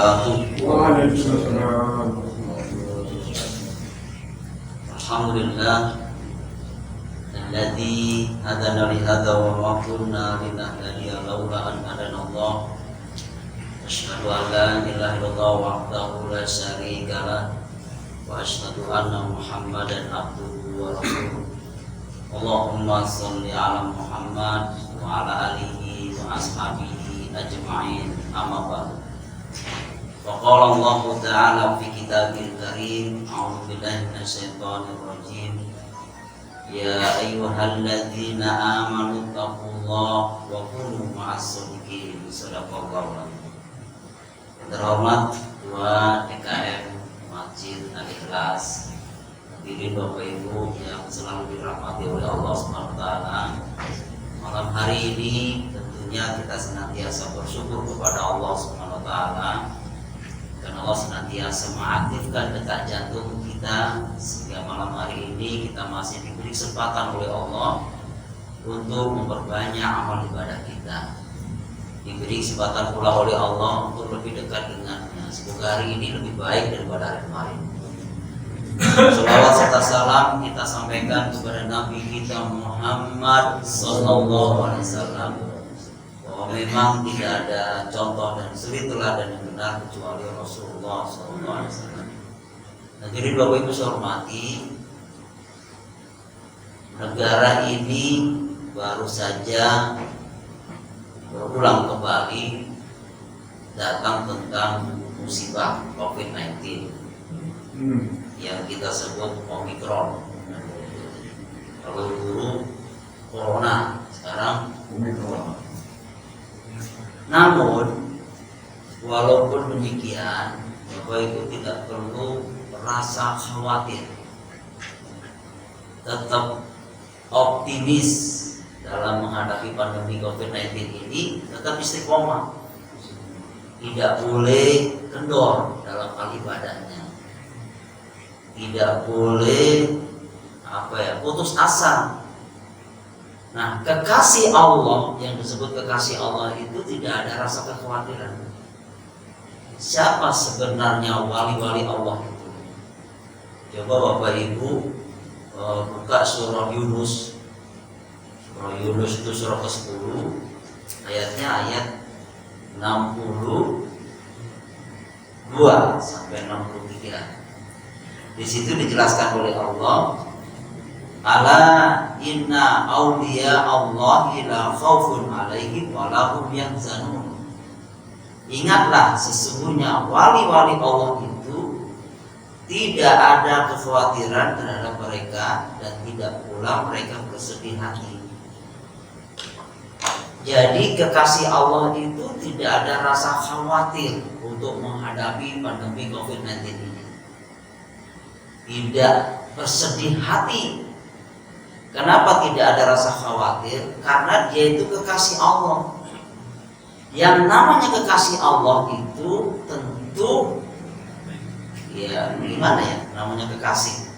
wabarakatuh. Waalaikumsalam. Alhamdulillah alladzi hadana li hadza wa ma kunna linahtadiya laula an hadana Allah. Asyhadu an la ilaha illallah wahdahu la syarika lah wa asyhadu anna Muhammadan abduhu wa rasuluh. Allahumma shalli ala Muhammad wa ala alihi wa ashabihi ajma'in. Amma ba'du. Wa qala Allah ta'ala fi kitabil karim, a'udzu billahi minasyaitonir rajim. Ya ayyuhalladzina amanu taqullaha wa kunu ma'as-shadiqin. Shadaqallahu alazim. Yang terhormat Ketua DKM Masjid Al-Ikhlas, hadirin Bapak Ibu yang selalu dirahmati oleh Allah Subhanahu wa taala. Malam hari ini tentunya kita senantiasa bersyukur kepada Allah Subhanahu wa taala, dan Allah senantiasa mengaktifkan detak jantung kita sehingga malam hari ini kita masih diberi kesempatan oleh Allah untuk memperbanyak amal ibadah kita. Diberi kesempatan pula oleh Allah untuk lebih dekat dengannya. Semoga hari ini lebih baik daripada hari kemarin. Salawat serta salam kita sampaikan kepada Nabi kita Muhammad sallallahu alaihi wasallam, bahwa memang tidak ada contoh dan suri teladan yang benar kecuali Rasulullah sallallahu alaihi wasallam. Hadirin Bapak Ibu saya hormati, negara ini baru saja berulang kembali datang tentang musibah COVID-19 yang kita sebut Omikron. Kalau dulu Corona, sekarang Omikron. Namun walaupun demikian, Bapak Ibu tidak perlu merasa khawatir, tetap optimis dalam menghadapi pandemi COVID-19 ini, tetap istiqomah, tidak boleh kendor dalam hal ibadahnya, tidak boleh putus asa. Nah, kekasih Allah yang disebut kekasih Allah itu tidak ada rasa kekhawatiran. Siapa sebenarnya wali-wali Allah itu? Coba Bapak Ibu buka surah Yunus. Surah Yunus itu surah ke-10, ayatnya ayat 62 sampai 63. Di situ dijelaskan oleh Allah, ala inna awliya Allahi la khaufun alaihim wa lahum yahzanun. Ingatlah, sesungguhnya wali-wali Allah itu tidak ada kekhawatiran terhadap mereka dan tidak pula mereka bersedih hati. Jadi kekasih Allah itu tidak ada rasa khawatir untuk menghadapi pandemi COVID-19 ini. Tidak bersedih hati. Kenapa tidak ada rasa khawatir? Karena dia itu kekasih Allah. Yang namanya kekasih Allah itu tentu gimana ya namanya kekasih?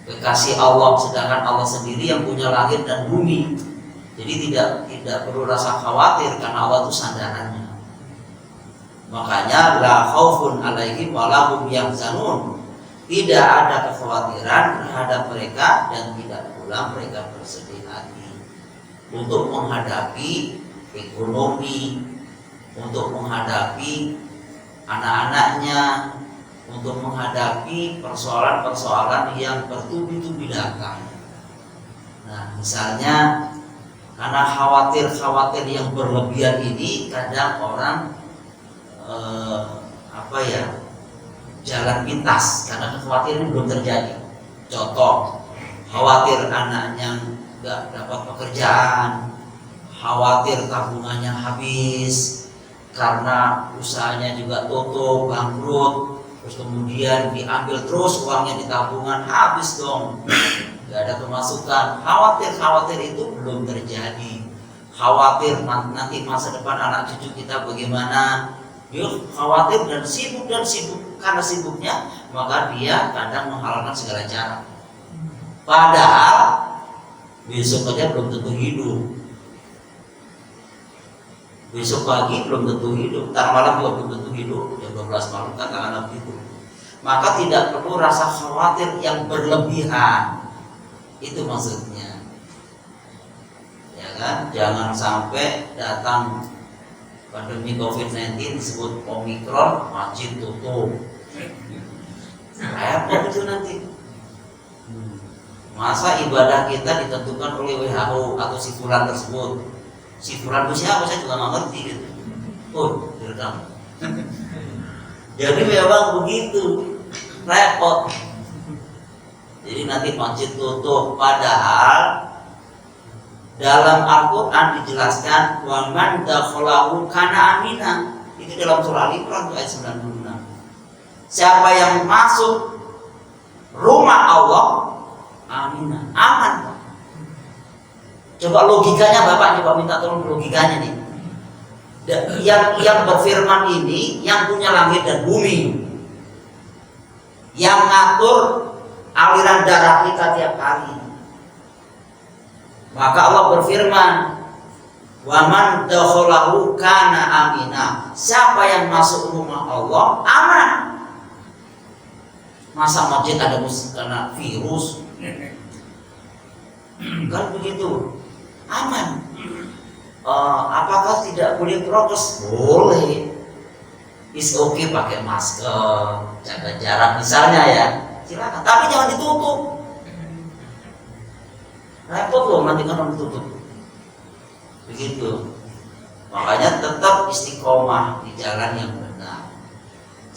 Kekasih Allah, sedangkan Allah sendiri yang punya langit dan bumi. Jadi tidak perlu rasa khawatir karena Allah itu sandarannya. Makanya la khaufun alaihim wa lahum yahzanun. Tidak ada kekhawatiran terhadap mereka dan tidak pula mereka bersedih hati untuk menghadapi ekonomi, untuk menghadapi anak-anaknya, untuk menghadapi persoalan-persoalan yang bertubi-tubi datang. Nah, misalnya karena khawatir yang berlebihan ini, kadang orang jalan pintas karena kekhawatiran belum terjadi. Contoh, khawatir anaknya nggak dapat pekerjaan, khawatir tabungannya habis karena usahanya juga tutup, bangkrut, terus kemudian diambil terus uangnya di tabungan, habis dong, nggak ada pemasukan. Khawatir itu belum terjadi. Khawatir nanti masa depan anak cucu kita bagaimana. Dia khawatir dan sibuk karena sibuknya maka dia kadang menghalalkan segala cara. Padahal besok aja belum tentu hidup. Besok pagi belum tentu hidup, ntar malam juga belum tentu hidup, jam 12 malam katakanlah begitu. Maka tidak perlu rasa khawatir yang berlebihan. Itu maksudnya. Ya kan? Jangan sampai datang pandemi COVID-19 disebut Omikron, masjid tutup. Repot itu nanti. Masa ibadah kita ditentukan oleh WHO atau si fulan tersebut? Si fulan itu siapa? Saya juga nggak ngerti gitu. Oh, direkam. Jadi memang begitu, repot. Jadi nanti masjid tutup. Padahal dalam Al-Quran dijelaskan wa man dakhalahu kana amina. Itu dalam surah Al-Imran ayat 96. Siapa yang masuk rumah Allah amina, aman. Coba logikanya Bapak, coba minta tolong logikanya nih. Yang berfirman ini yang punya langit dan bumi, yang ngatur aliran darah kita tiap hari. Maka Allah berfirman, wa man dakhalahu kana amina. Siapa yang masuk rumah Allah aman. Masa masjid ada kena virus? Kan begitu, aman. Apakah tidak boleh prokes? Boleh. Is okay pakai masker, jaga jarak misalnya ya, silakan. Tapi jangan ditutup. Repot loh nanti kalau ditutup. Begitu. Makanya tetap istiqomah di jalan yang benar.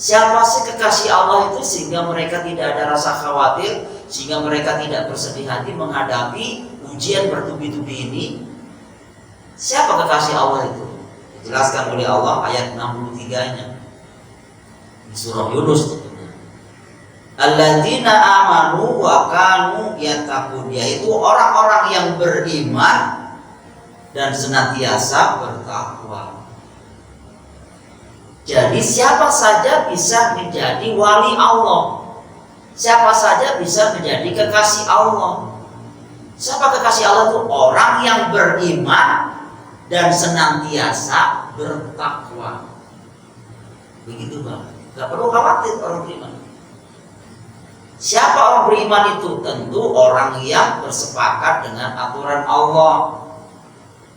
Siapa sih kekasih Allah itu sehingga mereka tidak ada rasa khawatir, sehingga mereka tidak bersedih hati menghadapi ujian bertubi-tubi ini? Siapa kekasih Allah itu? Dijelaskan oleh Allah ayat 63-nya di surah Yunus. Alladzina amanu wa kanu yattaqun, yaitu orang-orang yang beriman dan senantiasa bertakwa. Jadi siapa saja bisa menjadi wali Allah. Siapa saja bisa menjadi kekasih Allah. Siapa kekasih Allah itu? Orang yang beriman dan senantiasa bertakwa. Begitu Bang. Gak perlu khawatir orang beriman. Siapa orang beriman itu? Tentu orang yang bersepakat dengan aturan Allah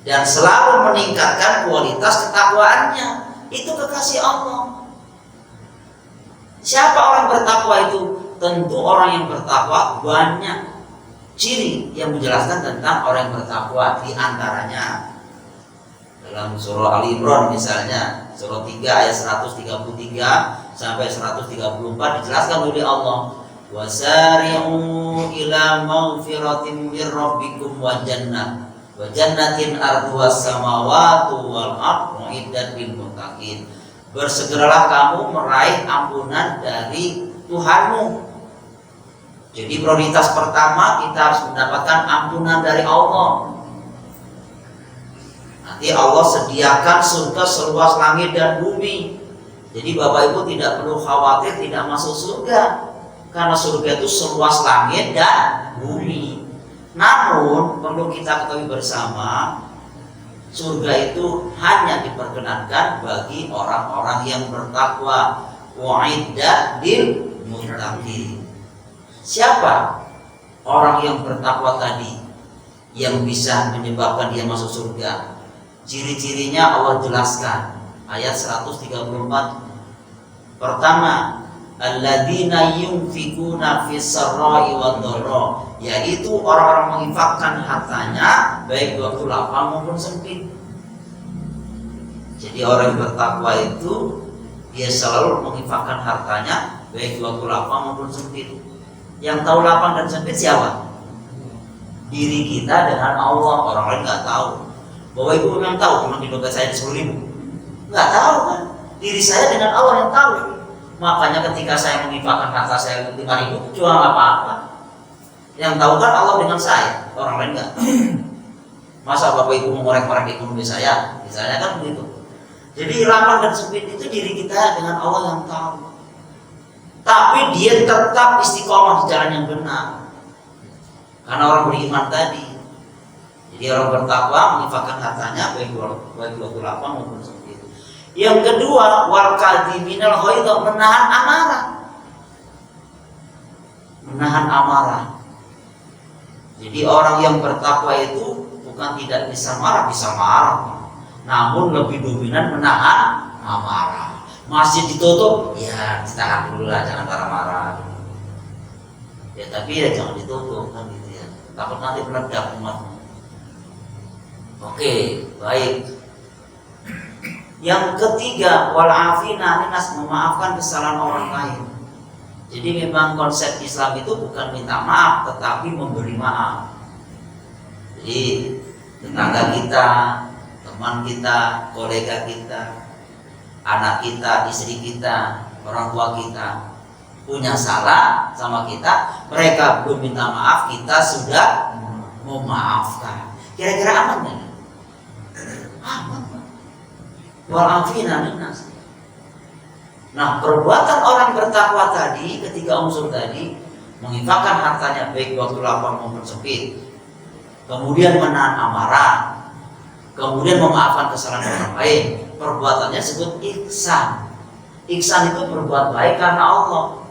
dan selalu meningkatkan kualitas ketakwaannya. Itu kekasih Allah. Siapa orang bertakwa itu? Tentu orang yang bertakwa banyak ciri yang menjelaskan tentang orang yang bertakwa. Di antaranya dalam surah Al-Imran misalnya, surah 3 ayat 133 sampai 134 dijelaskan oleh Allah, wasari'u ila maghfiratin mir rabbikum wa jannatin arduhas samawati wal ardh uiddat lil muttaqin. Bersegeralah kamu meraih ampunan dari Tuhanmu. Jadi prioritas pertama kita harus mendapatkan ampunan dari Allah. Nanti Allah sediakan surga seluas langit dan bumi. Jadi Bapak Ibu tidak perlu khawatir tidak masuk surga, karena surga itu seluas langit dan bumi. Namun perlu kita ketahui bersama, surga itu hanya diperkenankan bagi orang-orang yang bertakwa. Wa'iddat lil muttaqin. Siapa orang yang bertakwa tadi yang bisa menyebabkan dia masuk surga? Ciri-cirinya Allah jelaskan ayat 134. Pertama, alladzina yunfikuna fis sarra'i wad dharra, yaitu orang-orang menginfakkan hartanya baik waktu lapang maupun sempit. Jadi orang yang bertakwa itu dia selalu menginfakkan hartanya baik waktu lapang maupun sempit. Yang tahu lapang dan sempit siapa? Diri kita dengan Allah. Orang lain nggak tahu. Bahwa Ibu memang tahu memang di dompet saya 10.000. Nggak tahu kan? Diri saya dengan Allah yang tahu. Makanya ketika saya menginfakkan harta saya 5.000, cuma nggak apa-apa. Yang tahu kan Allah dengan saya, orang lain nggak. Masa Bapak Ibu mengorek-orek ekonomi saya, misalnya kan begitu. Jadi lapang dan sempit itu diri kita dengan Allah yang tahu. Tapi dia tetap istiqomah di jalan yang benar. Karena orang beriman tadi, Jadi orang bertakwa menginfakkan hartanya baik waktu lapang maupun sempit. Yang kedua, wal kadhiminal ghaidha, menahan amarah. Menahan amarah. Jadi orang yang bertakwa itu bukan tidak bisa marah, bisa marah, namun lebih dominan menahan amarah. Masjid ditutup, ya ditahan dulu lah, jangan marah-marah. Ya tapi ya jangan ditutup kan gitu ya. Takut nanti meledak umatmu. Oke, baik. Yang ketiga, wal afina anas, memaafkan kesalahan orang lain. Jadi memang konsep Islam itu bukan minta maaf, tetapi memberi maaf. Jadi tetangga kita, teman kita, kolega kita, anak kita, istri kita, orang tua kita punya salah sama kita, mereka belum minta maaf, kita sudah memaafkan. Kira-kira aman nggak? Aman. Wal afina anas. Nah, perbuatan orang bertakwa tadi, ketiga unsur tadi, menginfakkan hartanya baik waktu lapang maupun sempit, kemudian menahan amarah, kemudian memaafkan kesalahan orang lain, perbuatannya disebut ihsan. Ihsan itu berbuat baik karena Allah.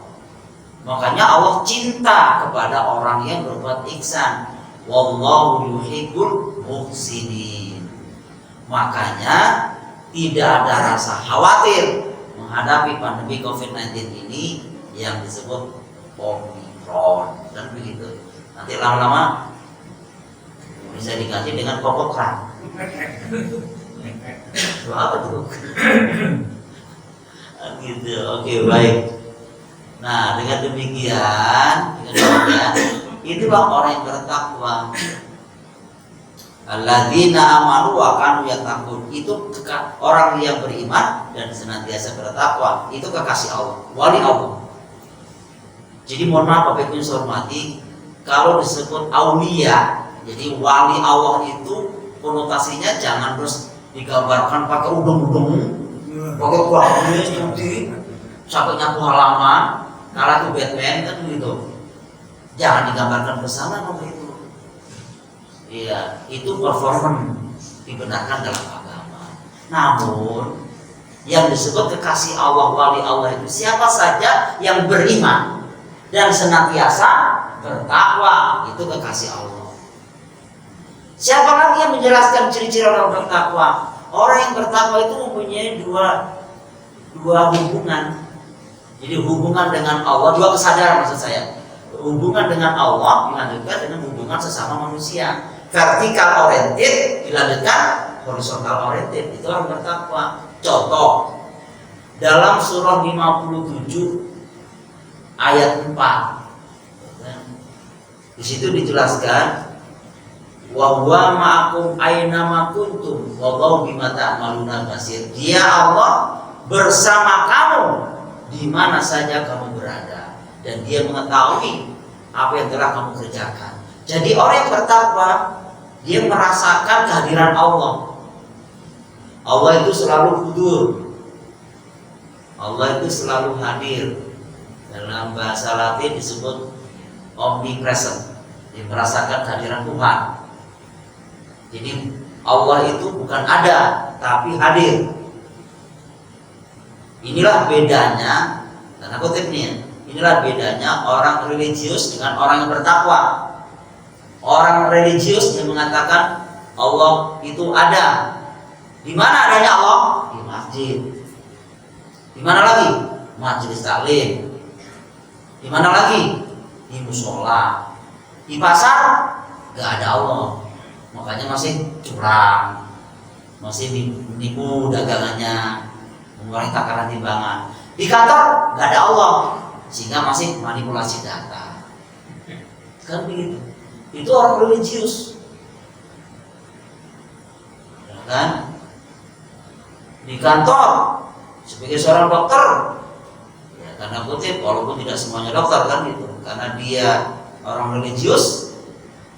Makanya Allah cinta kepada orang yang berbuat ihsan. Wallahu yuhibbul muhsinin. Makanya tidak ada rasa khawatir menghadapi pandemi COVID-19 ini yang disebut Omikron dan begitu. Nanti lama-lama bisa diganti dengan Kopokran. Apa tuh? Gitu. Oke, baik. Nah, dengan demikian, itulah orang yang bertakwa. Alladzina amanu wa kanu yattaqun, itu orang yang beriman dan senantiasa bertakwa, itu kekasih Allah, wali Allah. Jadi mohon maaf Bapak Ibu yang saya hormati, kalau disebut aulia, jadi wali Allah itu konotasinya jangan terus digambarkan pakai udung-udung, pakai kuamis nanti sampai nyapu halaman, kalau itu Batman kan gitu. Jangan digambarkan ke sana Bapak Ibu. Iya, itu performan dibenarkan dalam agama. Namun yang disebut kekasih Allah, wali Allah itu siapa saja yang beriman dan senantiasa bertakwa, itu kekasih Allah. Siapa lagi yang menjelaskan ciri-ciri orang bertakwa? Orang yang bertakwa itu mempunyai dua hubungan. Jadi hubungan dengan Allah, dua kesadaran maksud saya. Hubungan dengan Allah dilanjutkan dengan hubungan sesama manusia. Vertikal oriented dilanjutkan horizontal oriented, itu orang bertakwa. Contoh dalam surah 57 ayat 4, di situ dijelaskan wa huwa ma'akum aina ma kuntum wallahu bima ta'maluna basir. Dia Allah bersama kamu di mana saja kamu berada dan dia mengetahui apa yang telah kamu kerjakan. Jadi orang yang bertakwa dia merasakan kehadiran Allah. Allah itu selalu hudur. Allah itu selalu hadir. Dalam bahasa Latin disebut omnipresent. Dia merasakan kehadiran Tuhan. Jadi Allah itu bukan ada, tapi hadir. Inilah bedanya, tanda kutip nih, inilah bedanya orang religius dengan orang yang bertakwa. Orang religius yang mengatakan Allah itu ada. Di mana adanya Allah? Di masjid. Di mana lagi? Majelis taklim. Di mana lagi? Di musola. Di pasar gak ada Allah. Makanya masih curang, masih menipu dagangannya, mengurangi takaran timbangan. Di kantor gak ada Allah, sehingga masih manipulasi data. Kan begitu. Itu orang religius, ya kan? Di kantor sebagai seorang dokter, ya tanda kutip, walaupun tidak semuanya dokter kan gitu, karena dia orang religius,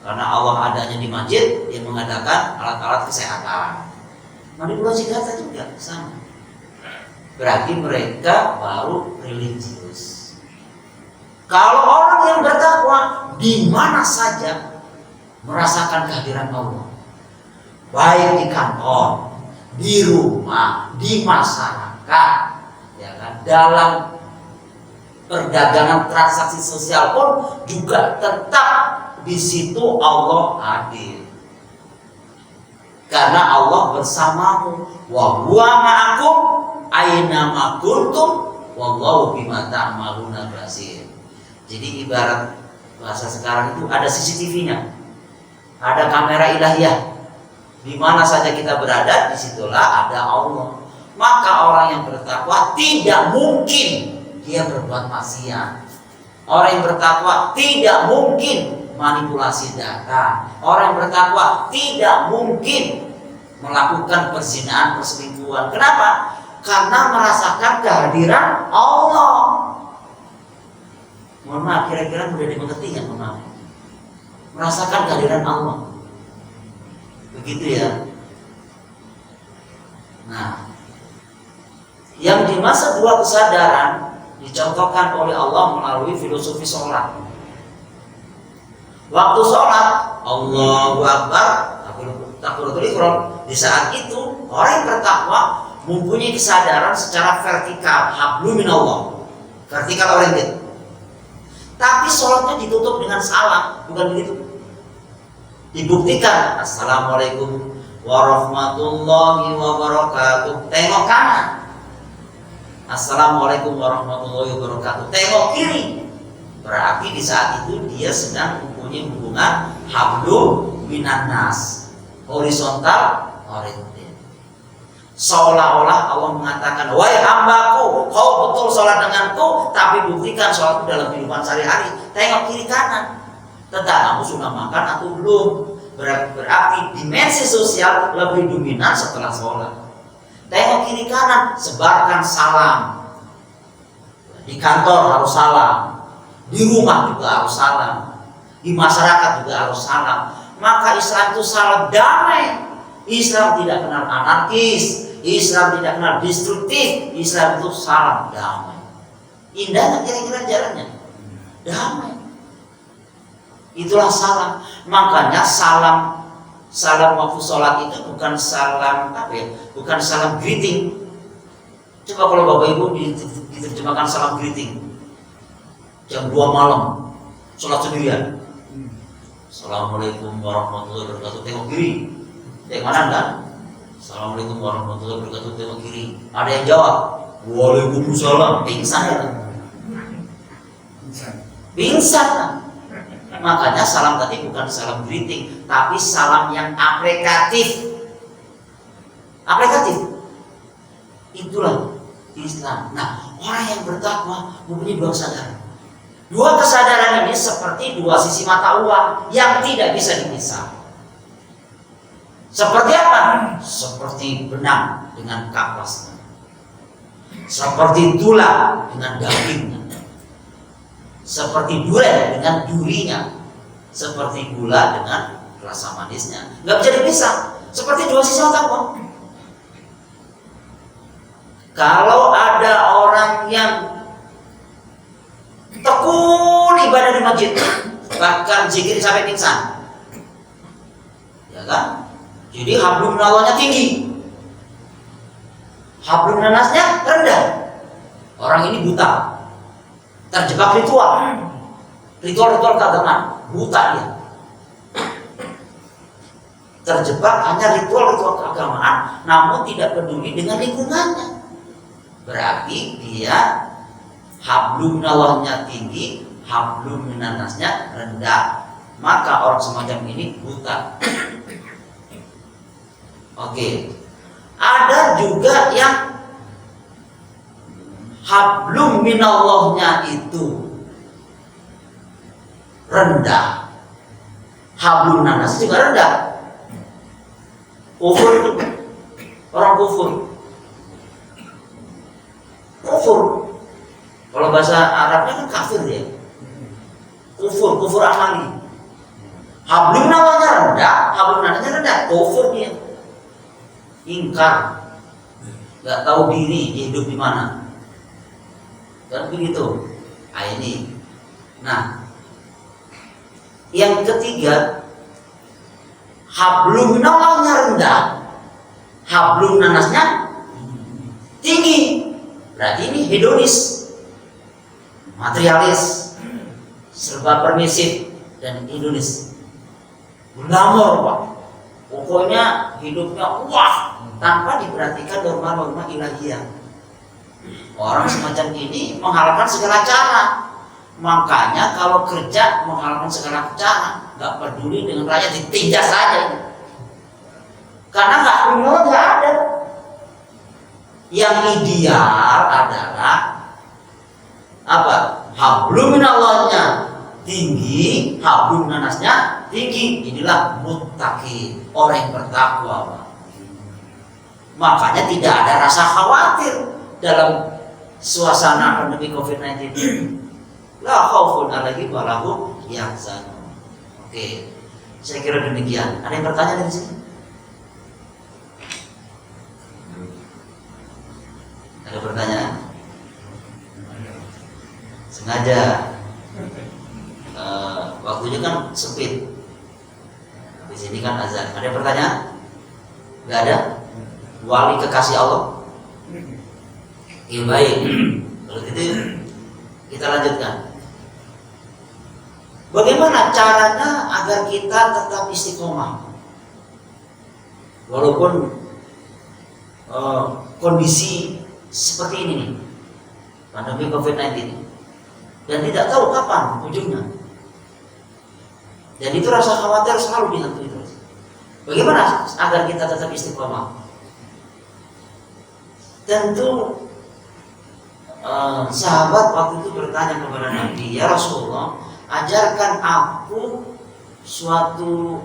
karena Allah adanya di masjid, dia mengadakan alat-alat kesehatan. Manipulasi data juga sama. Berarti mereka baru religius. Kalau orang yang bertakwa di mana saja merasakan kehadiran Allah. baik di kantor, di rumah, di masyarakat, ya kan, dalam perdagangan transaksi sosial pun juga tetap di situ Allah hadir. Karena Allah bersamamu, wa huwa ma'akum aina ma kuntum wallahu bima ta'maluna basir. Jadi ibarat bahasa sekarang itu ada CCTV-nya, ada kamera ilahiyah. Di mana saja kita berada, disitulah ada Allah. Maka orang yang bertakwa tidak mungkin dia berbuat maksiat. Orang yang bertakwa tidak mungkin manipulasi data. Orang yang bertakwa tidak mungkin melakukan perzinahan, perselingkuhan. Kenapa? Karena merasakan kehadiran Allah. Mohon maaf, kira-kira mudah dimengerti ya? Mohon maaf. Merasakan kehadiran Allah. Begitu ya. Nah, yang di masa dua kesadaran dicontohkan oleh Allah melalui filosofi sholat. Waktu sholat, Allahu Akbar, takbiratul ihram. Di saat itu orang yang bertakwa mempunyai kesadaran secara vertikal, hablum minallah, vertikal oriented. Tapi sholatnya ditutup dengan salam, bukan begitu. Dibuktikan, assalamualaikum warahmatullahi wabarakatuh. Tengok kanan, assalamualaikum warahmatullahi wabarakatuh. Tengok kiri, berarti di saat itu dia sedang mempunyai hubungan hablum minan nas, horizontal oriented. Seolah-olah Allah mengatakan, wahai hambaku, kau betul sholat denganku, tapi buktikan sholatmu dalam kehidupan sehari-hari. Tengok kiri kanan, tetanggamu sudah makan atau belum. Berarti dimensi sosial lebih dominan setelah sholat. Tengok kiri kanan, sebarkan salam. Di kantor harus salam, di rumah juga harus salam, di masyarakat juga harus salam. Maka Islam itu salam damai. Islam tidak kenal anarkis, Islam tidak kenal destruktif. Islam itu salam damai. Indah kira-kira jalannya? Damai. Itulah salam. Makanya salam waktu sholat itu bukan salam bukan salam greeting. Coba kalau Bapak Ibu diterjemahkan salam greeting jam 2 malam sholat sendirian. Assalamualaikum warahmatullahi wabarakatuh. Tengok kiri. Tengok kanan kan? Assalamualaikum warahmatullahi wabarakatuh. Tengok kiri. Ada yang jawab, waalaikumsalam. Pingsan ya? Pingsan kan? Makanya salam tadi bukan salam greeting, tapi salam yang aplikatif. Aplikatif. Itulah Islam. Nah, orang yang bertakwa mempunyai dua kesadaran. Dua kesadaran ini seperti dua sisi mata uang yang tidak bisa dipisah. Seperti apa? Seperti benang dengan kapasnya, seperti tulang dengan dagingnya, seperti durian dengan durinya, seperti gula dengan rasa manisnya. Nggak bisa dipisah. Seperti dua sisi mata uang. Kalau ada orang yang tekun ibadah di masjid, bahkan zikir sampai pingsan, ya kan? Jadi hablum minallahnya tinggi, hablum minannasnya rendah. Orang ini buta, terjebak ritual keagamaan, buta dia. Terjebak hanya ritual keagamaan, namun tidak peduli dengan lingkungannya. Berarti dia hablum minallahnya tinggi, hablum minannasnya rendah. Maka orang semacam ini buta. Oke. Ada juga yang hablum minallahnya itu rendah, hablum minannasnya juga rendah. Kufur itu orang kufur. Kalau bahasa Arabnya kan kafir dia. Kufur amali. Hablum minallahnya rendah, hablum minannasnya rendah, kufur dia. Ingkar, nggak tahu diri dia hidup di mana, kan begitu. Nah ini, nah yang ketiga, hablum minallahnya rendah, hablum nanasnya tinggi. Berarti ini hedonis, materialis, serba permisif dan hedonis. Glamor Pak. Pokoknya hidupnya wah, tanpa diperhatikan norma-norma ilahiyah. Orang semacam ini menghalalkan segala cara. Makanya kalau kerja menghalalkan segala cara, nggak peduli dengan rakyat, ditindas saja. Karena nggak ada. Yang ideal adalah apa? Hablum minallahnya tinggi, hablum nanasnya tinggi. Inilah muttaqi, orang yang bertakwa. Makanya tidak ada rasa khawatir dalam suasana pandemi COVID-19. La khaufun alaihim wa lahum yahzanun. Oke, saya kira demikian. Ada yang bertanya dari sini? Ada pertanyaan? Sengaja waktunya kan sempit. Di sini kan azan. Ada pertanyaan? Gak ada? Wali kekasih Allah? Oke, baik. Kalau gitu kita lanjutkan. Bagaimana caranya agar kita tetap istiqomah walaupun kondisi seperti ini nih, pandemi COVID-19, dan tidak tahu kapan ujungnya. Dan itu rasa khawatir selalu dihantui terus. Bagaimana agar kita tetap istiqomah? Tentu sahabat waktu itu bertanya kepada Nabi, ya Rasulullah, ajarkan aku suatu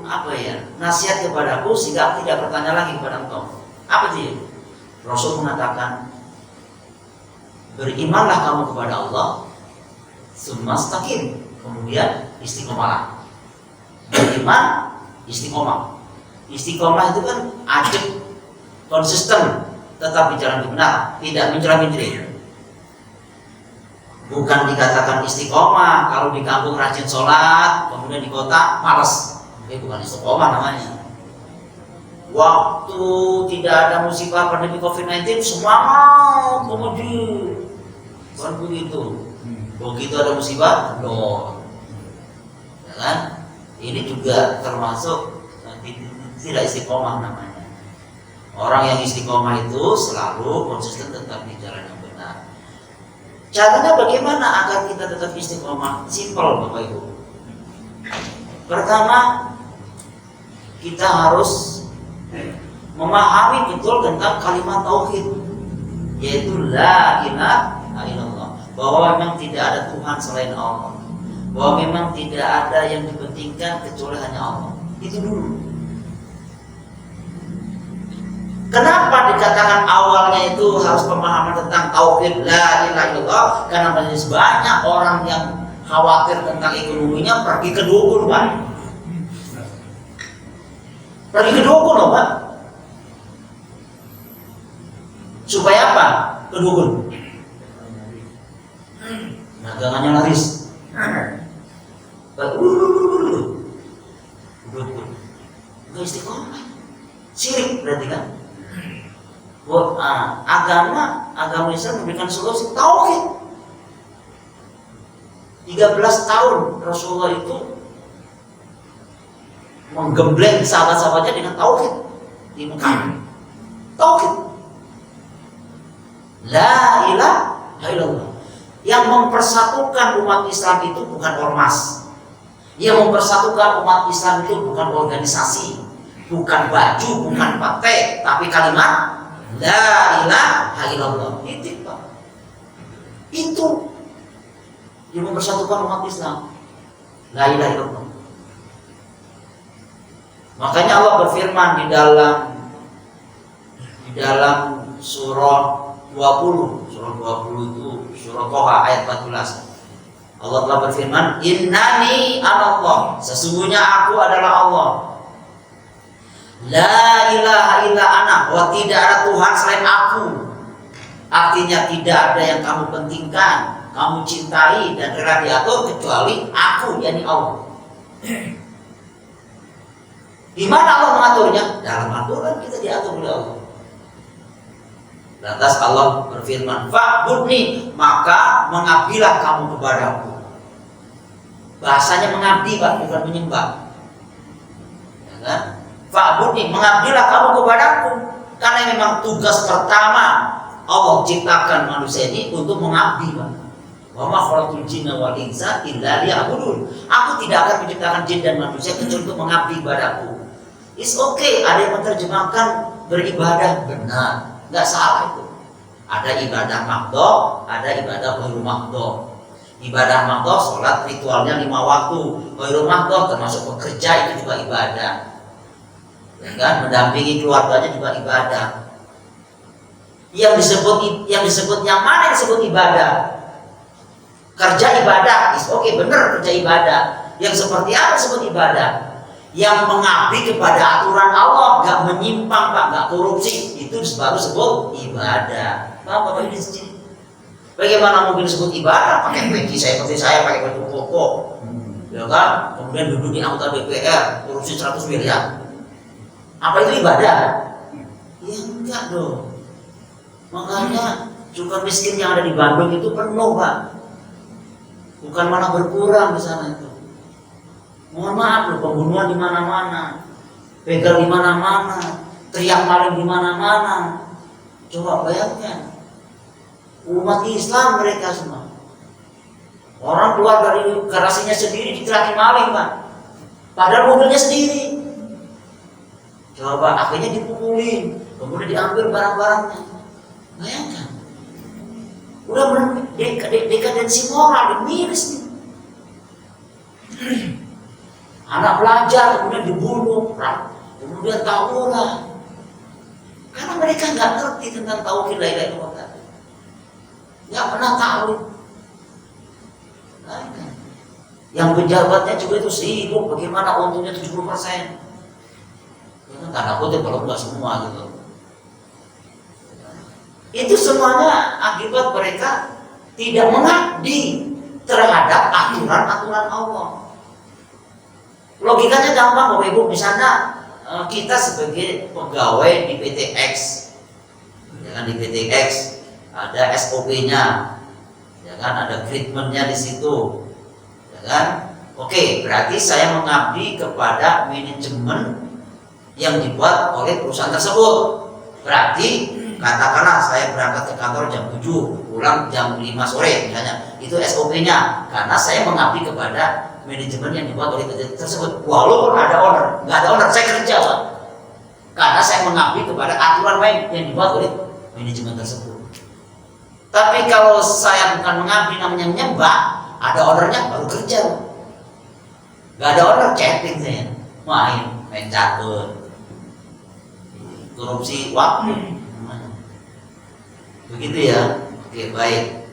nasihat kepadaku sehingga aku tidak bertanya lagi kepada engkau. Apa dia? Rasul mengatakan, berimanlah kamu kepada Allah, tsumastaqim, kemudian istiqomahlah. Beriman, istiqomah. Istiqomah itu kan ajak, konsisten, tetap bicara benar, tidak mencela-mencela. Bukan dikatakan istiqomah kalau di kampung rajin sholat, kemudian di kota malas. Itu bukan istiqomah namanya. Waktu tidak ada musibah pandemi COVID-19, semua mau kemudian. Bukan begitu. Begitu ada musibah, kendor. Ya kan? Ini juga termasuk tidak istiqomah namanya. Orang yang istiqomah itu selalu konsisten tetap di jalan yang benar. Caranya bagaimana agar kita tetap istiqomah? Simpel Bapak Ibu. Pertama, kita harus memahami betul tentang kalimat tauhid, yaitu la ilaha illallah, bahwa memang tidak ada Tuhan selain Allah, bahwa memang tidak ada yang dipentingkan kecuali hanya Allah. Itu dulu. Kenapa dikatakan awalnya itu harus pemahaman tentang tauhid la ilaha illallah? Karena banyak orang yang khawatir tentang ekonominya pergi ke dukun, Pak. Pergi ke dukun loh, Pak. Supaya apa? Ke dukun. Dagangannya laris. Dukun. Enggak istiqomah. Syirik berarti kan? Agama Islam memberikan solusi tauhid. 13 tahun Rasulullah itu menggembleng sahabat-sahabatnya dengan tauhid di Mekah. Tauhid. La ilaha illallah. Yang mempersatukan umat Islam itu bukan ormas. Yang mempersatukan umat Islam itu bukan organisasi, bukan baju, bukan partai, tapi kalimat la ilaha illallah. Itu Pak. Itu yang mempersatukan umat Islam. La ilaha illallah. Makanya Allah berfirman di dalam surah 20. Surah 20 itu surah Toha ayat 14. Allah telah berfirman, innani anallah, sesungguhnya aku adalah Allah. La ilaha illa ana, bahwa tidak ada Tuhan selain aku. Artinya tidak ada yang kamu pentingkan, kamu cintai dan rela diatur kecuali aku, yakni Allah. Di mana Allah mengaturnya? Dalam Al-Quran kita diatur oleh Allah. Lantas Allah berfirman, fa'budni, maka mengabdilah kamu kepadaku. Bahasanya mengabdi, Pak, bukan menyembah. Ya kan? Fa'budni, mengabdilah kamu kepadaku. Karena memang tugas pertama Allah ciptakan manusia ini untuk mengabdi, Pak. Wa ma khalaqtul jinna wal insa illa liya'budun. Aku tidak akan menciptakan jin dan manusia kecuali untuk mengabdi kepadaku. It's okay, ada yang menerjemahkan beribadah, benar, nggak salah itu. Ada ibadah makdoh, ada ibadah ghairu makdoh. Ibadah makdoh, sholat ritualnya 5 waktu. Ghairu makdoh termasuk bekerja, itu juga ibadah. Ya kan, mendampingi keluarganya juga ibadah. Yang disebut yang mana yang disebut ibadah? Kerja ibadah, is oke, benar, kerja ibadah. Yang seperti apa disebut ibadah? Yang mengabdi kepada aturan Allah, gak menyimpang, Pak, gak korupsi, itu baru sebut ibadah. Paham Bapak ini sendiri? Bagaimana mungkin disebut ibadah? Pakai peci seperti saya, pakai baju koko, ya kan? Kemudian duduk di anggota DPR, korupsi 100 miliar. Apa itu ibadah? Ya enggak dong. Makanya cukup miskin yang ada di Bandung itu penuh, Pak. Bukan malah berkurang di sana itu. Mohon maaf loh, pembunuhan di mana-mana, begal di mana-mana, teriak maling di mana-mana. Coba bayangkan, umat Islam mereka semua. Orang keluar dari garasinya sendiri diteriaki maling, Pak. Padahal mobilnya sendiri. Coba akhirnya dipukulin, kemudian diambil barang-barangnya. Bayangkan, udah dekadensi moral, miris nih. Anak belajar kemudian dibunuh, kemudian tawuran. Karena mereka nggak ngerti tentang tauhid la ilaha illallah, nggak pernah tahu. Nah, yang pejabatnya juga itu sibuk bagaimana untungnya 70%. Tanda kutip kalau nggak semua gitu. Itu semuanya akibat mereka tidak mengabdi terhadap aturan-aturan Allah. Logikanya gampang, Bapak Ibu. Misalnya kita sebagai pegawai di PT X, ya kan, di PT X ada SOP-nya, ya kan, ada treatment-nya di situ, ya kan. Oke, berarti saya mengabdi kepada manajemen yang dibuat oleh perusahaan tersebut. Berarti katakanlah saya berangkat ke kantor jam 7, pulang jam 5 sore misalnya. Itu SOP-nya, karena saya mengabdi kepada manajemen yang dibuat oleh PT tersebut. Walaupun ada owner, nggak ada owner, saya kerja, Pak. Karena saya mengabdi kepada aturan main yang dibuat oleh manajemen tersebut. Tapi kalau saya bukan mengabdi, namanya menyembah, ada ownernya baru kerja, Pak. Nggak ada owner, chatting saya, main catur, korupsi waktu. Begitu ya. Oke, baik.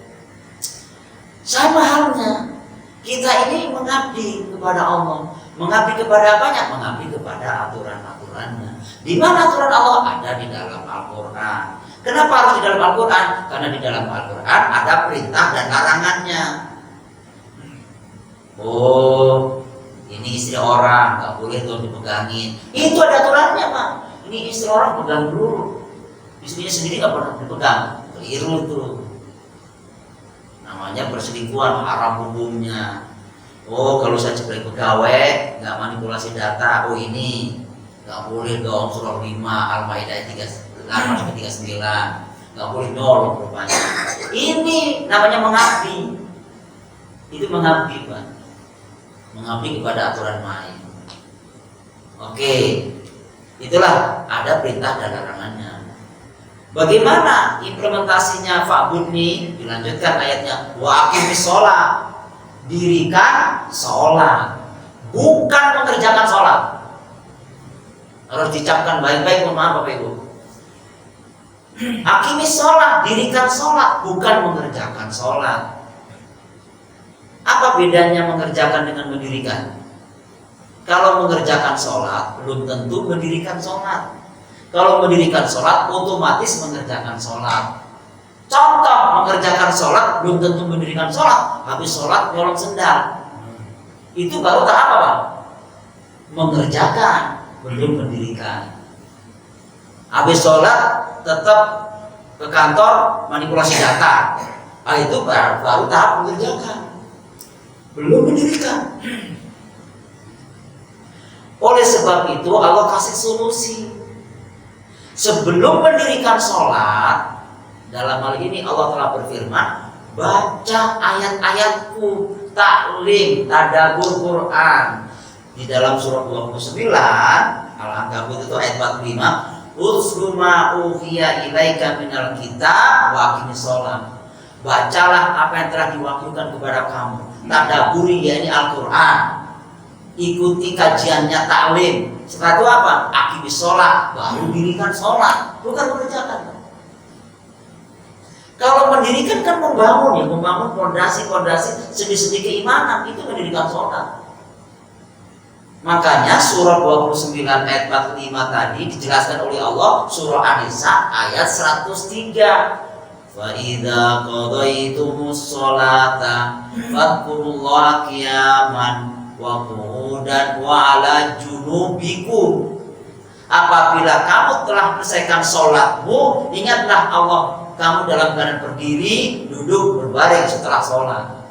Sama halnya kita ini mengabdi kepada Allah. Mengabdi kepada apanya? Mengabdi kepada aturan-aturannya. Di mana aturan Allah? Ada di dalam Al-Quran. Kenapa harus di dalam Al-Quran? Karena di dalam Al-Quran ada perintah dan larangannya. Oh, ini istri orang, nggak boleh tuh dipegangin. Itu ada aturannya, Pak. Ini istri orang pegang dulu, istrinya sendiri nggak pernah dipegang. Keliru itu. Namanya perselingkuhan, haram hukumnya. Oh, kalau saya sebagai pegawai nggak manipulasi data, oh ini nggak boleh dong. Surah 5 Al-Maidah 38-39 nggak boleh dong rupanya. Ini namanya mengabdi. Itu mengabdi, Pak. Mengabdi kepada aturan main. Oke, itulah ada perintah dan larangannya. Bagaimana implementasinya fa'budni? Dilanjutkan ayatnya, wa aqimis sholat, dirikan sholat, bukan mengerjakan sholat. Harus dicapkan baik-baik, mohon maaf Bapak Ibu. Aqimis sholat, dirikan sholat, bukan mengerjakan sholat. Apa bedanya mengerjakan dengan mendirikan? Kalau mengerjakan sholat, belum tentu mendirikan sholat. Kalau mendirikan sholat, otomatis mengerjakan sholat. Contoh, mengerjakan sholat, belum tentu mendirikan sholat. Habis sholat, nyolong sendal. Itu baru tahap apa? Mengerjakan. belum mendirikan. Habis sholat tetap ke kantor manipulasi data. Itu baru tahap mengerjakan, belum mendirikan. Oleh sebab itu Allah kasih solusi. Sebelum mendirikan sholat, dalam hal ini Allah telah berfirman, baca ayat-ayatku, taklim, tadabbur Quran. Di dalam surah 29 Al-Ankabut itu ayat 45, Utslu ma uhiya ilaika minal kitab wa aqimis shalah. Bacalah apa yang telah diwahyukan kepada kamu, tadabburi yakni Al-Qur'an. Ikuti kajiannya, taklim. Setelah itu apa? Aqimis shalah, baru dirikan sholat, bukan mengerjakan. Kalau mendirikan kan membangun, membangun fondasi-fondasi sendi-sendi keimanan, itu mendirikan sholat. Makanya surah 29 ayat 45 tadi dijelaskan oleh Allah, surah An-Nisa ayat 103. Fa idza qadaytumus sholata fadhkurullaha qiyaman wa qu'udan wa 'ala junubikum. Apabila kamu telah menyelesaikan sholatmu, ingatlah Allah kamu dalam keadaan berdiri, duduk, berbaring setelah sholat.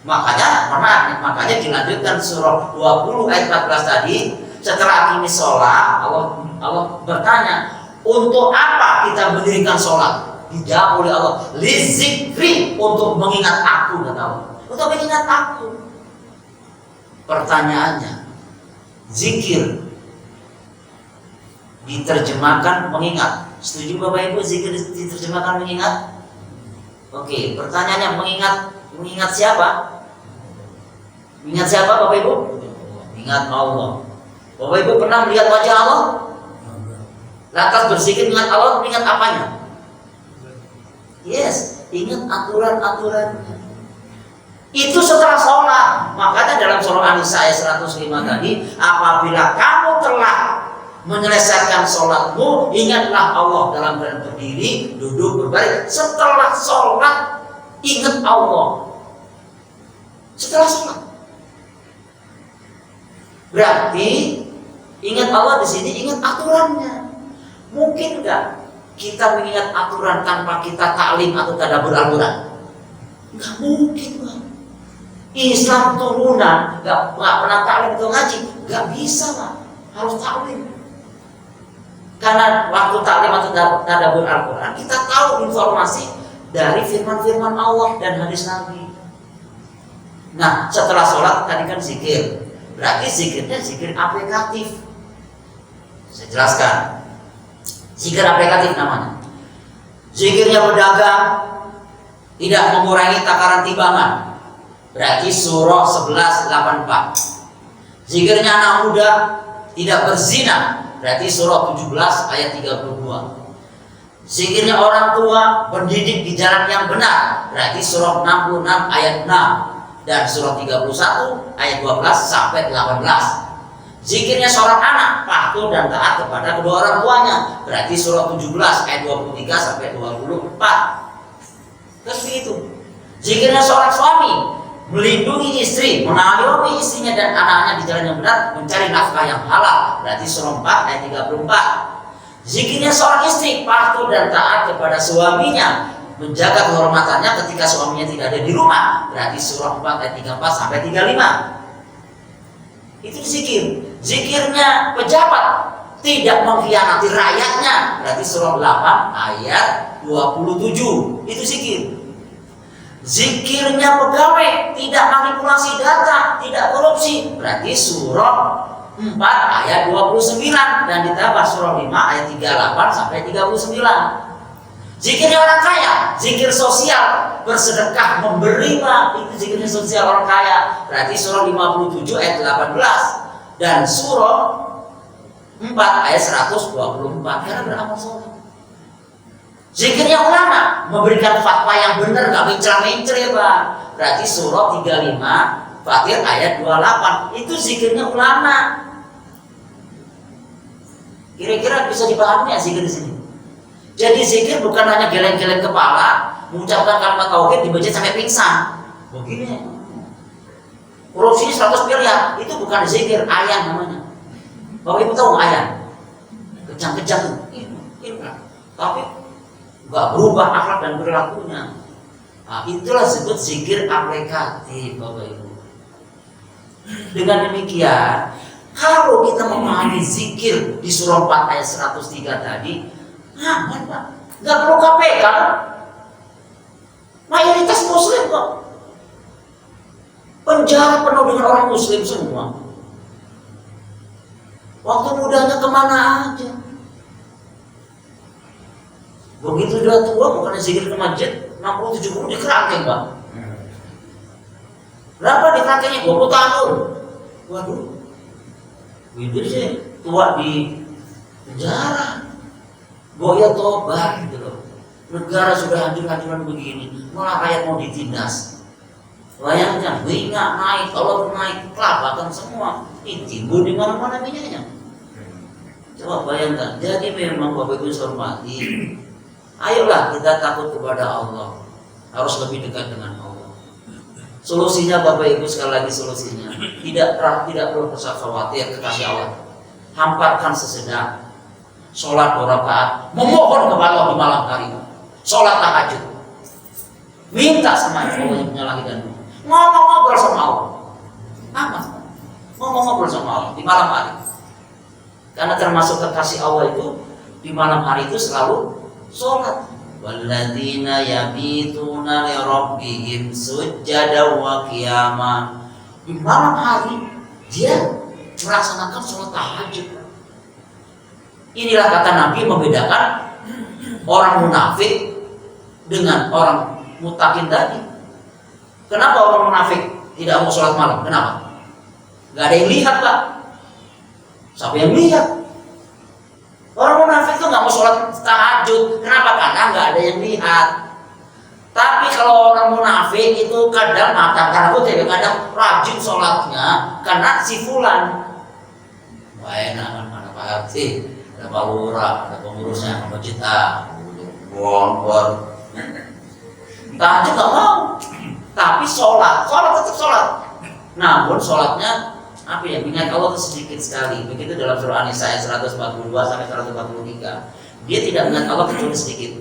Makanya dilanjutkan surah 20 ayat 14 tadi, setelah aqimis sholat, Allah bertanya, untuk apa kita mendirikan sholat? Dijawab oleh Allah, lizikri, untuk mengingat aku, kata Allah. Untuk mengingat aku. Pertanyaannya, zikir diterjemahkan mengingat. Setuju Bapak Ibu zikir diterjemahkan mengingat? Oke, pertanyaannya mengingat siapa? Mengingat siapa Bapak Ibu? Ingat Allah. Bapak Ibu pernah melihat wajah Allah? Lantas berzikir mengingat Allah, mengingat apanya? Yes, ingat aturan-aturannya. Itu setelah sholat. Makanya dalam surah An-Nisa ayat 105 tadi, apabila kamu telah menyelesaikan sholatmu, ingatlah Allah dalam keadaan berdiri, duduk, berbaring. Setelah sholat, ingat Allah. Setelah sholat. Berarti ingat Allah di sini, ingat aturannya. Mungkin enggak kita mengingat aturan tanpa kita taklim atau tadabbur Al-Quran? Enggak mungkin, Bang. Islam turunan, enggak pernah taklim atau ngaji, enggak bisa, Bang. Harus taklim. Karena waktu taklim atau tadabbur Al-Quran, kita tahu informasi dari firman-firman Allah dan hadis Nabi. Nah, setelah sholat tadi kan zikir. Berarti zikirnya zikir aplikatif. Saya jelaskan. Zikir aplikatif namanya. Zikirnya berdagang, tidak mengurangi takaran timbangan. Berarti surah 11:84. Zikirnya anak muda, tidak berzina. Berarti surah 17 ayat 32. Zikirnya orang tua, pendidik di jalan yang benar. Berarti surah 66 ayat 6. Dan surah 31 ayat 12 sampai 18. Zikirnya seorang anak, patuh dan taat kepada kedua orang tuanya. Berarti surah 17 ayat 23 sampai 24. Terus begitu. Zikirnya seorang suami, melindungi istri, mengayomi istrinya dan anaknya di jalan yang benar, mencari nafkah yang halal. Berarti surah 4 ayat 34. Zikirnya seorang istri, patuh dan taat kepada suaminya, menjaga kehormatannya ketika suaminya tidak ada di rumah. Berarti surah 4 ayat 34 sampai 35. Itu zikir. Zikirnya pejabat, tidak mengkhianati rakyatnya. Berarti surah 8 ayat 27. Itu zikir. Zikirnya pegawai, tidak manipulasi data, tidak korupsi. Berarti surah 4 ayat 29 dan ditambah surah 5 ayat 38 sampai 39. Zikirnya orang kaya, zikir sosial, bersedekah, memberi, Pak. Itu zikirnya sosial orang kaya. Berarti surah 57 ayat 18 dan surah 4 ayat 124. Karena beramal soleh. Zikirnya ulama, memberikan fatwa yang benar, gak mencela-mencela, ya Pak. Berarti surah 35 Fatir ayat 28. Itu zikirnya ulama. Kira-kira bisa dipahami ya zikir di sini? Jadi zikir bukan hanya geleng-geleng kepala, mengucapkan kalimat tauhid dibaca sampai pingsan. Begini. Korupsi 100 miliar, itu bukan zikir, ayam namanya. Bapak Ibu tahu nggak ayam? Kejang-kejang itu, tapi nggak berubah akhlak dan perilakunya. Nah, itulah disebut zikir aplikatif, Bapak Ibu. Dengan demikian, kalau kita memahami zikir di surah 4 ayat 103 tadi, aman Pak, nggak perlu KPK. Mayoritas Muslim kok. Penjara penuh dengan orang Muslim semua. Waktu mudanya kemana aja. Begitu dia tua, bukannya zikir ke masjid, 60-70 di kerangkeng Pak. Berapa di kerangkengnya? 20 tahun. Waduh, itu sih tua di penjara. Boya tobat gitu loh. Negara sudah hancur-hancuran begini, malah rakyat mau ditindas. Bayangkan, minyak naik, telur naik, kelabatan semua. Ini timbul di mana-mana minyaknya. Coba bayangkan, jadi memang Bapak Ibu hormati, ayolah kita takut kepada Allah, harus lebih dekat dengan Allah. Solusinya Bapak Ibu, sekali lagi solusinya, tidak perlu usah khawatir kekasih Allah. Hamparkan sesedap, sholat 2 rakaat, memohon kepada Allah di malam hari, sholat tahajud, minta sama Allah yang punya langit dan bumi, ngomong-ngobrol sama Allah, aman, ngomong-ngobrol sama Allah di malam hari. Karena termasuk kekasih Allah itu di malam hari itu selalu sholat. Walladzina yabituna li rabbihim sujada wa qiyama. Di malam hari dia melaksanakan sholat tahajud. Inilah kata Nabi membedakan orang munafik dengan orang mutakin tadi. Kenapa orang munafik tidak mau sholat malam? Kenapa? Gak ada yang lihat Pak. Siapa yang lihat? Orang munafik itu nggak mau sholat tahajud. Kenapa? Karena nggak ada yang lihat. Tapi kalau orang munafik itu kadang kadang rajin sholatnya karena si fulan. Wah enak mana Pak RT, ada Pak Lurah, ada pengurusnya, ada Cita, bor. Tahajud nggak mau, tapi sholat tetap sholat. Namun sholatnya apa ya, mengingat Allah itu sedikit sekali. Begitu dalam surah An-Nisa ayat 142 sampai 143. Dia tidak mengingat Allah kecuali sedikit.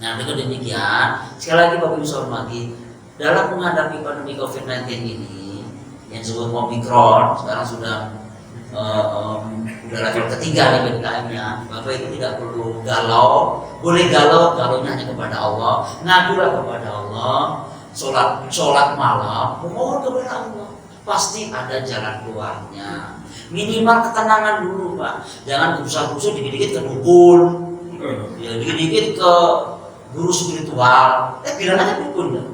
Nah, dengan demikian, sekali lagi Bapak Ibu hormati, dalam menghadapi pandemi COVID-19 ini yang disebut Omicron, sekarang sudah level ketiga nih PPKM-nya. Bapak Ibu tidak perlu galau, boleh galaunya hanya kepada Allah, ngadulah kepada Allah, sholat malam, memohon kepada Allah. Pasti ada jalan keluarnya. Minimal ketenangan dulu Pak. Jangan gusar-gusur dikit-dikit ke dukun, ya dikit-dikit ke guru spiritual. Bilang aja dukun ya.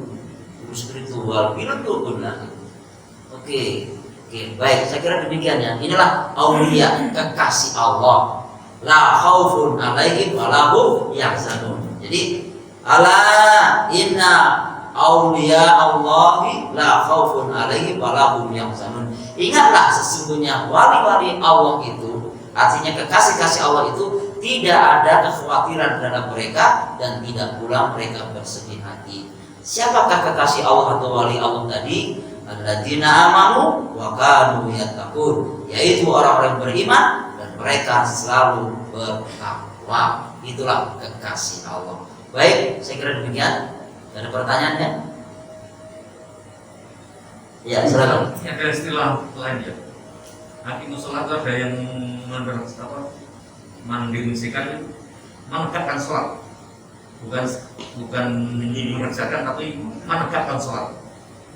Guru spiritual, bilang dukun lah. Oke, baik. Saya kira demikian ya. Inilah aulia, kekasih Allah. La khaufun alaihim wa la hum yahzanun. Jadi ala inna aulia Allahi la khaufun alaihim wa la hum yahzanun. Ingatlah sesungguhnya wali-wali Allah itu, artinya kekasih-kasih Allah itu tidak ada kekhawatiran terhadap mereka dan tidak pula mereka bersedih hati. Siapakah kekasih Allah atau wali Allah tadi? Alladzina amanu wa kanu yattaqun, yaitu orang-orang beriman dan mereka selalu bertakwa. Itulah kekasih Allah. Baik, saya kira demikian. Ada pertanyaannya? Ya, silakan. Ada istilah lain ya. Hakimus sholat ada yang mendefinisikan menegakkan sholat, bukan mengerjakan tapi menegakkan sholat.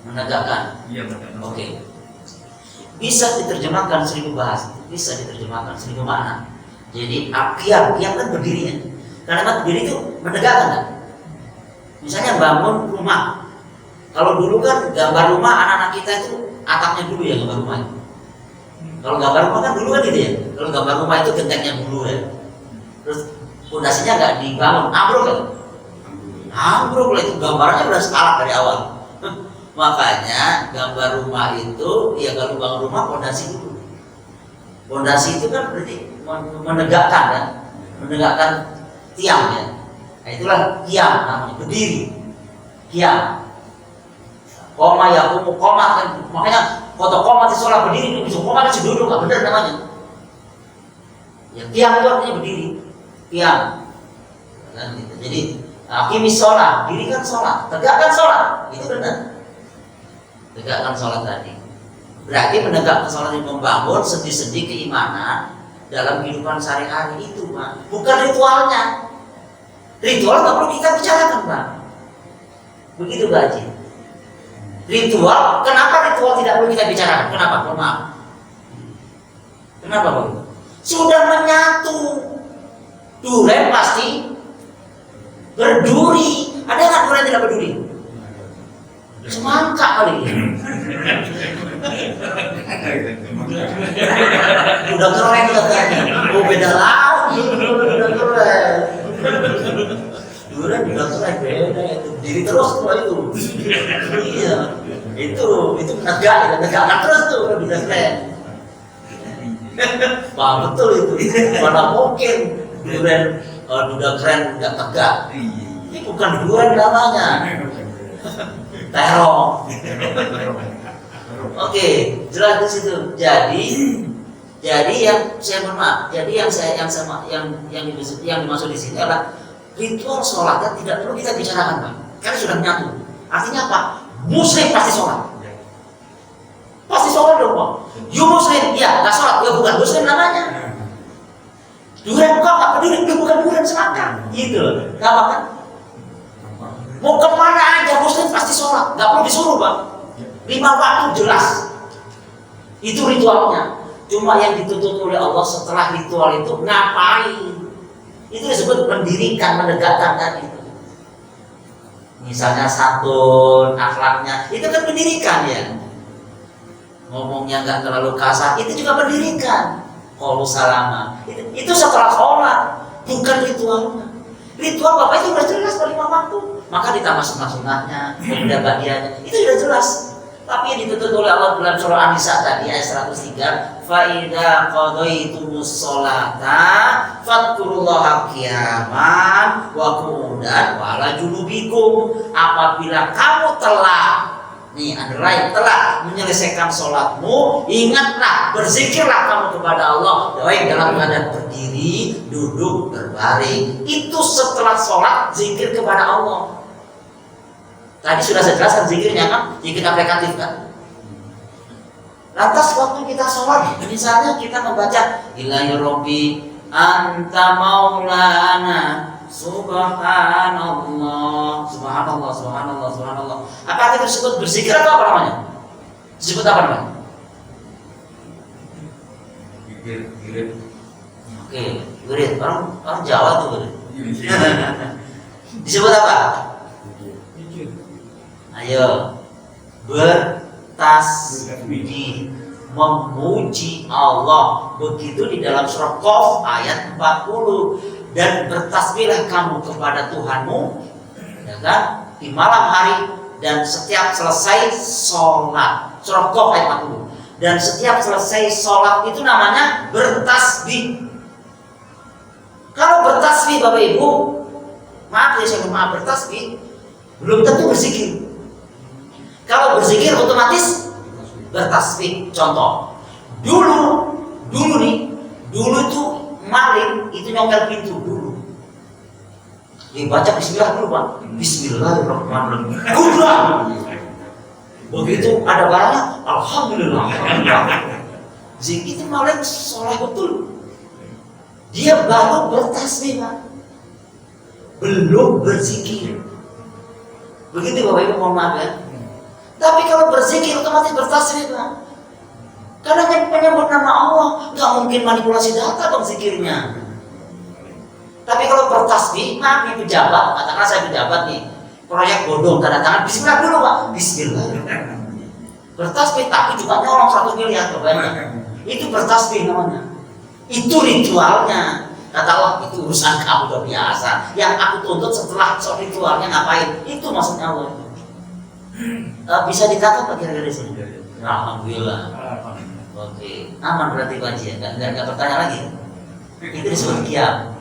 Menegakkan. Iya, menegakkan. Oke. Bisa diterjemahkan 1000 bahasa, bisa diterjemahkan 1000 makna. Jadi qiyam kan berdirinya. Karena berdiri itu menegakkan kan? Misalnya bangun rumah. Kalau dulu kan gambar rumah anak-anak kita itu atapnya dulu ya gambar rumah. Kalau gambar rumah kan dulu kan gitu ya. Kalau gambar rumah itu gentengnya dulu ya. Terus fondasinya nggak dibangun, ambruk kan? Ambruk lah, itu gambarnya udah salah dari awal. Makanya gambar rumah itu ya kalau bangun rumah fondasi dulu. Fondasi itu kan berarti menegakkan kan? Menegakkan tiang ya. Nah, itulah qiyam namanya, berdiri. Qiyam. Koma ya koma kan, makanya foto koma di sholat berdiri itu bisa koma kan duduk, nggak benar namanya. Ya, qiyam itu artinya berdiri. Qiyam. Kan gitu. Jadi aqimis sholat, dirikan sholat, tegakkan sholat, itu benar. Tegakkan sholat tadi. Berarti menegakkan sholat itu membangun sendi-sendi keimanan dalam kehidupan sehari-hari itu, Pak. Bukan ritualnya. Ritual nggak perlu kita bicarakan, Pak. Begitu, Pak Haji. Ritual, kenapa ritual tidak perlu kita bicarakan? Kenapa? Mohon maaf. Kenapa, Pak? Sudah menyatu. Duren pasti berduri. Ada nggak duren tidak berduri? Semangka kali. Udah keren katanya. Oh, beda lagi. Udah keren. Duren udah keren, beda itu. Diri terus tuh itu. Iya. Itu menegakkan terus tuh udah keren. Wah, betul itu. Mana mungkin duren udah keren nggak tegak. Ini bukan duren namanya. Terong. Oke, jelas di situ. Jadi yang saya mohon maaf. Jadi yang dimaksud di sini adalah ritual sholatnya tidak perlu kita bicarakan, Pak. Karena sudah menyatu. Artinya apa? Muslim pasti sholat. Pasti sholat dong, Pak. You Muslim, ya nggak sholat, ya bukan Muslim namanya. Duren kok nggak peduli, dia bukan duren semangka. Gitu, nggak apa kan? Mau kemana aja Muslim pasti sholat, nggak perlu disuruh, Pak. 5 waktu jelas. Itu ritualnya. Cuma yang dituntut oleh Allah setelah ritual itu ngapain? Itu disebut mendirikan, menegakkan tadi. Misalnya santun, akhlaknya, itu kan mendirikan ya. Ngomongnya nggak terlalu kasar, itu juga mendirikan. Qaulu salama, itu setelah sholat, bukan ritualnya. Ritual Bapak itu sudah jelas pada 5 waktu. Maka ditambah sunnah-sunnahnya, kemudian bagiannya, itu sudah jelas. Tapi yang dituntut oleh Allah dalam surah An-Nisa tadi ayat 103, fa idza qadaytumus sholata fadhkurullaha qiyaman wa qu'udan wa ala junubikum. Apabila kamu telah telah menyelesaikan sholatmu, ingatlah, berzikirlah kamu kepada Allah, baik dalam keadaan berdiri, duduk, berbaring. Itu setelah sholat zikir kepada Allah. Tadi sudah saya jelaskan zikirnya kan, zikir aplikatif kan. Lantas waktu kita sholat, misalnya kita membaca Ilahi Rabbi Anta Maulana Subhanallah, Subhanallah, Subhanallah, Subhanallah. Apakah itu disebut berzikir atau apa namanya? Disebut apa namanya? Wirid. Oke, wirid. Orang Jawa tuh wirid. Disebut apa? Ayo, bertasbih, memuji Allah. Begitu di dalam surah Qaf ayat 40. Dan bertasbihlah kamu kepada Tuhanmu, ya kan, di malam hari dan setiap selesai sholat. Surah Qaf ayat 40. Dan setiap selesai sholat itu namanya bertasbih. Kalau bertasbih Bapak Ibu, maaf ya saya maaf, bertasbih belum tentu berzikir. Kalau berzikir otomatis bertasbih. Contoh, dulu tuh maling itu nyongkel pintu dulu. Dibaca bismillah dulu, Pak. Bismillahirrahmanirrahim. Gudang. Begitu ada barangnya, alhamdulillah. Zikir itu maling soleh betul. Dia baru bertasbih, Pak. Belum berzikir. Begitu Bapak Ibu, mohon maaf ya. Tapi kalau berzikir otomatis bertasbih, Pak. Karena menyebut nama Allah, nggak mungkin manipulasi data bang zikirnya. Tapi kalau bertasbih, maaf nih pejabat, katakanlah saya pejabat nih, proyek bodong tanda tangan, bismillah dulu Pak, bismillah. Bertasbih tapi juga nyolong 100 miliar banyak. Itu bertasbih namanya. Itu ritualnya. Kata Allah, itu urusan kamu udah biasa. Yang aku tuntut setelah ritualnya ngapain? Itu maksudnya Allah. Bisa ditangkap Pak kira-kira di sini? Alhamdulillah. Oke, aman berarti Pak Haji, nggak bertanya lagi. Itu disebut qiyam.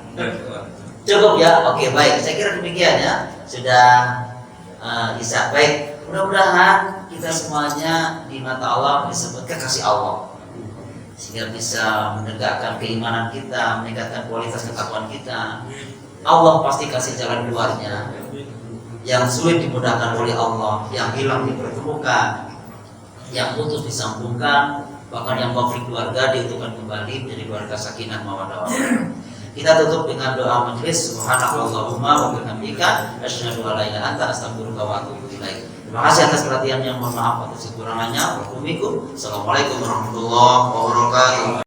Cukup ya? Oke, baik. Saya kira demikian ya. Sudah bisa. Baik. Mudah-mudahan kita semuanya di mata Allah disebut kekasih Allah. sehingga bisa menegakkan keimanan kita, meningkatkan kualitas ketakwaan kita. Allah pasti kasih jalan keluarnya. Yang sulit dimudahkan oleh Allah, yang hilang dipertemukan, yang putus disambungkan, bahkan yang konflik keluarga diutuhkan kembali menjadi keluarga sakinah mawaddah warahmah. Kita tutup dengan doa majelis. Subhanakallahumma wa bihamdika asyhadu an la ilaha illa anta astaghfiruka wa atubu ilaik. Terima kasih atas perhatiannya. Mohon maaf atas kekurangannya. Assalamualaikum warahmatullahi wabarakatuh.